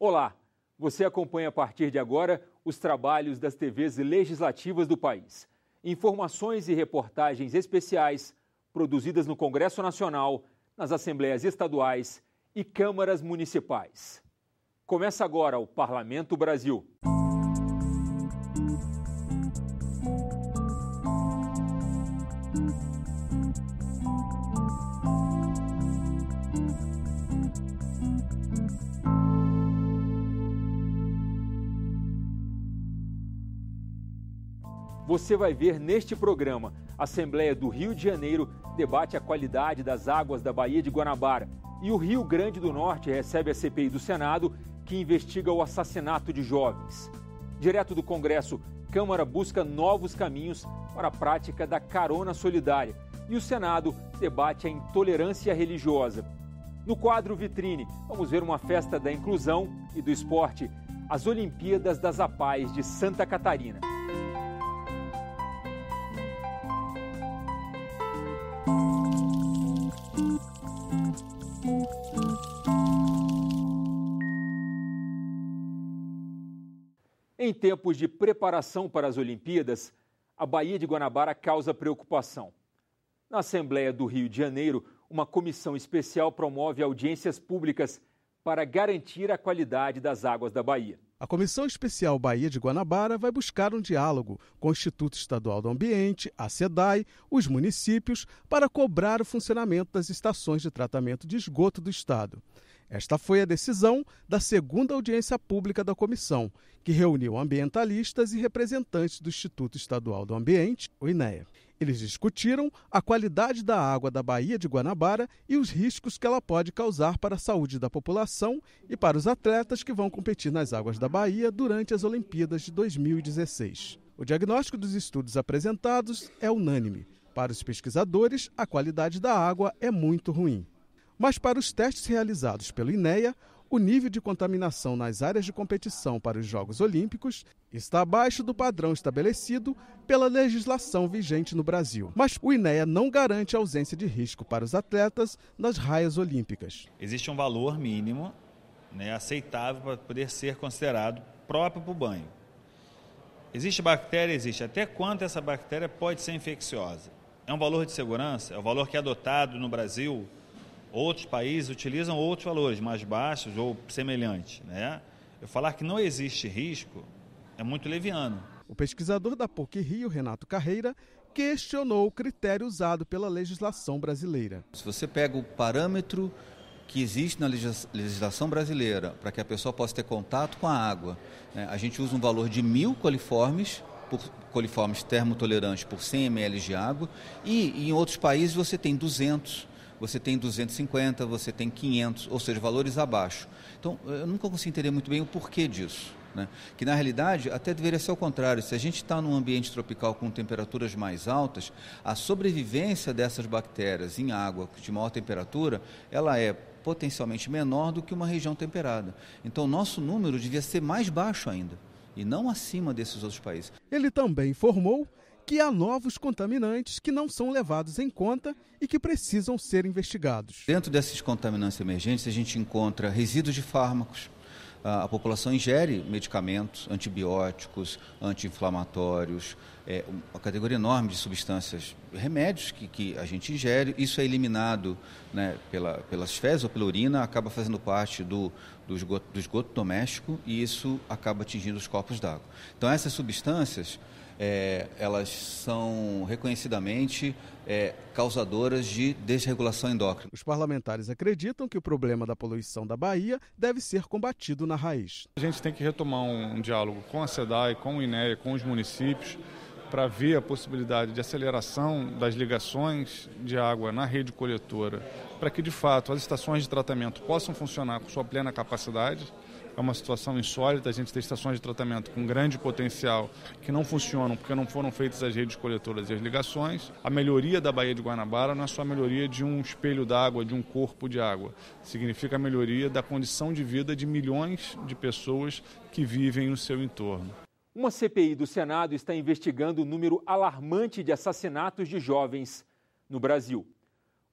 Olá, você acompanha a partir de agora os trabalhos das TVs legislativas do país. Informações e reportagens especiais produzidas no Congresso Nacional, nas Assembleias Estaduais e Câmaras Municipais. Começa agora o Parlamento Brasil. Você vai ver neste programa, a Assembleia do Rio de Janeiro debate a qualidade das águas da Baía de Guanabara e o Rio Grande do Norte recebe a CPI do Senado, que investiga o assassinato de jovens. Direto do Congresso, Câmara busca novos caminhos para a prática da carona solidária e o Senado debate a intolerância religiosa. No quadro Vitrine, vamos ver uma festa da inclusão e do esporte, as Olimpíadas das APAES de Santa Catarina. Em tempos de preparação para as Olimpíadas, a Baía de Guanabara causa preocupação. Na Assembleia do Rio de Janeiro, uma comissão especial promove audiências públicas para garantir a qualidade das águas da Baía. A Comissão Especial Baía de Guanabara vai buscar um diálogo com o Instituto Estadual do Ambiente, a SEDAI, os municípios, para cobrar o funcionamento das estações de tratamento de esgoto do Estado. Esta foi a decisão da segunda audiência pública da comissão, que reuniu ambientalistas e representantes do Instituto Estadual do Ambiente, o INEA. Eles discutiram a qualidade da água da Baía de Guanabara e os riscos que ela pode causar para a saúde da população e para os atletas que vão competir nas águas da Baía durante as Olimpíadas de 2016. O diagnóstico dos estudos apresentados é unânime. Para os pesquisadores, a qualidade da água é muito ruim. Mas para os testes realizados pelo INEA, o nível de contaminação nas áreas de competição para os Jogos Olímpicos está abaixo do padrão estabelecido pela legislação vigente no Brasil. Mas o INEA não garante a ausência de risco para os atletas nas raias olímpicas. Existe um valor mínimo, aceitável para poder ser considerado próprio para o banho. Existe bactéria? Existe. Até quanto essa bactéria pode ser infecciosa? É um valor de segurança? É o valor que é adotado no Brasil? Outros países utilizam outros valores, mais baixos ou semelhantes. Eu falar que não existe risco é muito leviano. O pesquisador da PUC-Rio, Renato Carreira, questionou o critério usado pela legislação brasileira. Se você pega o parâmetro que existe na legislação brasileira para que a pessoa possa ter contato com a água, a gente usa um valor de 1.000 coliformes termotolerantes por 100 ml de água e em outros países você tem 200. Você tem 250, você tem 500, ou seja, valores abaixo. Então, eu nunca consigo entender muito bem o porquê disso. Que, na realidade, até deveria ser o contrário. Se a gente está num ambiente tropical com temperaturas mais altas, a sobrevivência dessas bactérias em água de maior temperatura, ela é potencialmente menor do que uma região temperada. Então, o nosso número devia ser mais baixo ainda, e não acima desses outros países. Ele também informou que há novos contaminantes que não são levados em conta e que precisam ser investigados. Dentro desses contaminantes emergentes, a gente encontra resíduos de fármacos. A população ingere medicamentos, antibióticos, anti-inflamatórios, uma categoria enorme de substâncias, remédios que a gente ingere. Isso é eliminado pelas fezes ou pela urina, acaba fazendo parte do esgoto doméstico e isso acaba atingindo os corpos d'água. Então, essas substâncias elas são reconhecidamente causadoras de desregulação endócrina. Os parlamentares acreditam que o problema da poluição da Baía deve ser combatido na raiz. A gente tem que retomar um diálogo com a SEDAI, com o INEA, com os municípios, para ver a possibilidade de aceleração das ligações de água na rede coletora, para que, de fato, as estações de tratamento possam funcionar com sua plena capacidade. É uma situação insólita, a gente tem estações de tratamento com grande potencial que não funcionam porque não foram feitas as redes coletoras e as ligações. A melhoria da Baía de Guanabara não é só a melhoria de um espelho d'água, de um corpo de água. Significa a melhoria da condição de vida de milhões de pessoas que vivem no seu entorno. Uma CPI do Senado está investigando o número alarmante de assassinatos de jovens no Brasil.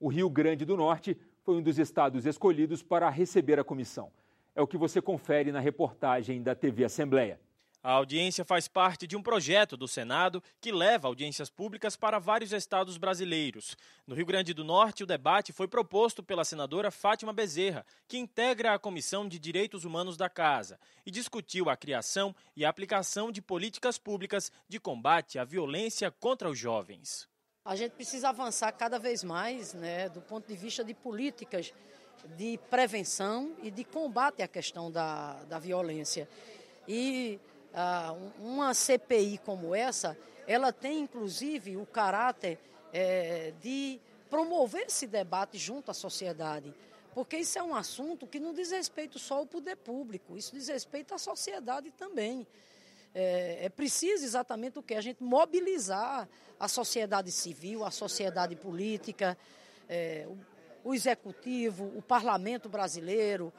O Rio Grande do Norte foi um dos estados escolhidos para receber a comissão. É o que você confere na reportagem da TV Assembleia. A audiência faz parte de um projeto do Senado que leva audiências públicas para vários estados brasileiros. No Rio Grande do Norte, o debate foi proposto pela senadora Fátima Bezerra, que integra a Comissão de Direitos Humanos da Casa, e discutiu a criação e a aplicação de políticas públicas de combate à violência contra os jovens. A gente precisa avançar cada vez mais, do ponto de vista de políticas de prevenção e de combate à questão da violência. E uma CPI como essa, ela tem inclusive o caráter de promover esse debate junto à sociedade, porque isso é um assunto que não diz respeito só ao poder público, isso diz respeito à sociedade também. É preciso exatamente o que? A gente mobilizar a sociedade civil, a sociedade política, o executivo, o parlamento brasileiro,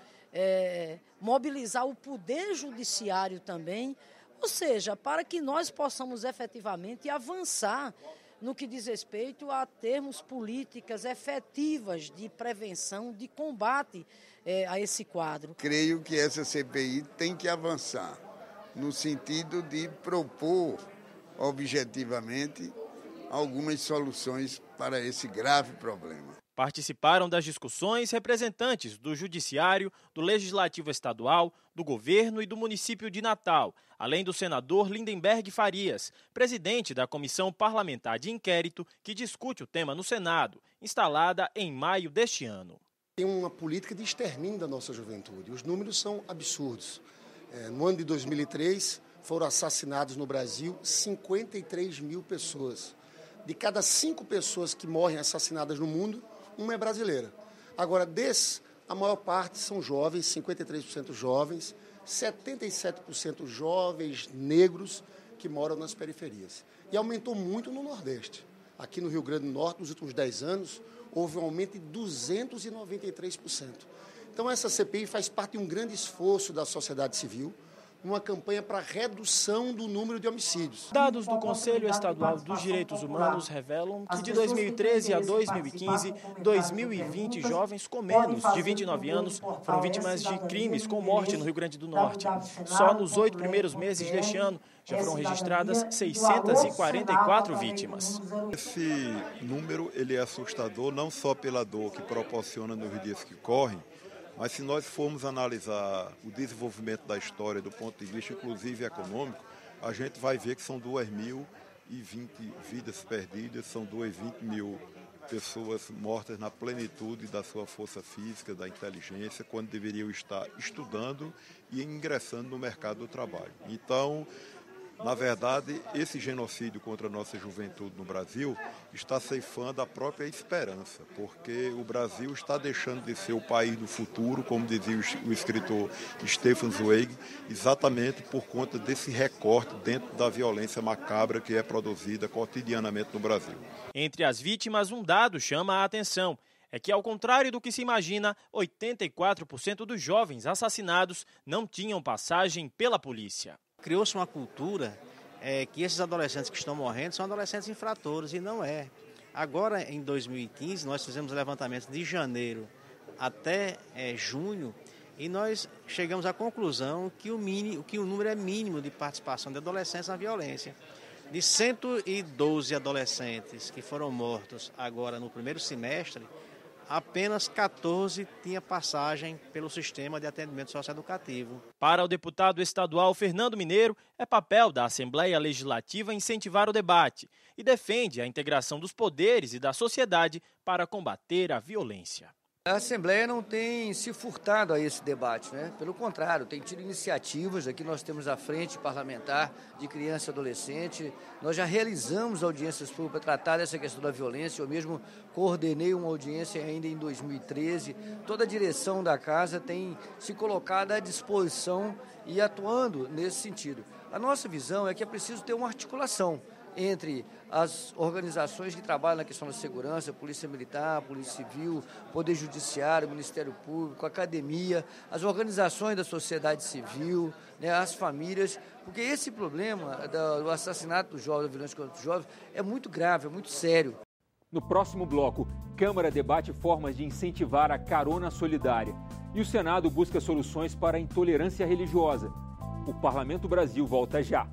mobilizar o poder judiciário também, ou seja, para que nós possamos efetivamente avançar no que diz respeito a termos políticas efetivas de prevenção, de combate a esse quadro. Creio que essa CPI tem que avançar no sentido de propor objetivamente algumas soluções para esse grave problema. Participaram das discussões representantes do Judiciário, do Legislativo Estadual, do Governo e do município de Natal, além do senador Lindenberg Farias, presidente da Comissão Parlamentar de Inquérito, que discute o tema no Senado, instalada em maio deste ano. Tem uma política de extermínio da nossa juventude. Os números são absurdos. No ano de 2003, foram assassinados no Brasil 53 mil pessoas. De cada 5 pessoas que morrem assassinadas no mundo, uma é brasileira. Agora, desses, a maior parte são jovens, 53% jovens, 77% jovens negros que moram nas periferias. E aumentou muito no Nordeste. Aqui no Rio Grande do Norte, nos últimos 10 anos, houve um aumento de 293%. Então, essa CPI faz parte de um grande esforço da sociedade civil, uma campanha para redução do número de homicídios. Dados do Conselho Estadual dos Direitos Humanos revelam que de 2013 a 2015, 2.020 jovens com menos de 29 anos foram vítimas de crimes com morte no Rio Grande do Norte. Só nos 8 primeiros meses deste ano já foram registradas 644 vítimas. Esse número ele é assustador não só pela dor que proporciona nos dias que correm, mas se nós formos analisar o desenvolvimento da história do ponto de vista, inclusive econômico, a gente vai ver que são 2.020 vidas perdidas, são 220 mil pessoas mortas na plenitude da sua força física, da inteligência, quando deveriam estar estudando e ingressando no mercado do trabalho. Então, na verdade, esse genocídio contra a nossa juventude no Brasil está ceifando a própria esperança, porque o Brasil está deixando de ser o país do futuro, como dizia o escritor Stefan Zweig, exatamente por conta desse recorte dentro da violência macabra que é produzida cotidianamente no Brasil. Entre as vítimas, um dado chama a atenção. É que, ao contrário do que se imagina, 84% dos jovens assassinados não tinham passagem pela polícia. Criou-se uma cultura que esses adolescentes que estão morrendo são adolescentes infratores, e não é. Agora, em 2015, nós fizemos levantamentos de janeiro até junho, e nós chegamos à conclusão que o número é mínimo de participação de adolescentes na violência. De 112 adolescentes que foram mortos agora no primeiro semestre, apenas 14 tinha passagem pelo sistema de atendimento socioeducativo. Para o deputado estadual Fernando Mineiro, é papel da Assembleia Legislativa incentivar o debate e defende a integração dos poderes e da sociedade para combater a violência. A Assembleia não tem se furtado a esse debate, né? Pelo contrário, tem tido iniciativas. Aqui nós temos a Frente Parlamentar de Criança e Adolescente. Nós já realizamos audiências públicas para tratar dessa questão da violência. Eu mesmo coordenei uma audiência ainda em 2013. Toda a direção da Casa tem se colocado à disposição e atuando nesse sentido. A nossa visão é que é preciso ter uma articulação entre as organizações que trabalham na questão da segurança, Polícia Militar, Polícia Civil, Poder Judiciário, Ministério Público, Academia, as organizações da sociedade civil, as famílias, porque esse problema do assassinato dos jovens, da violência contra os jovens, é muito grave, é muito sério. No próximo bloco, Câmara debate formas de incentivar a carona solidária. e o Senado busca soluções para a intolerância religiosa. O Parlamento Brasil volta já.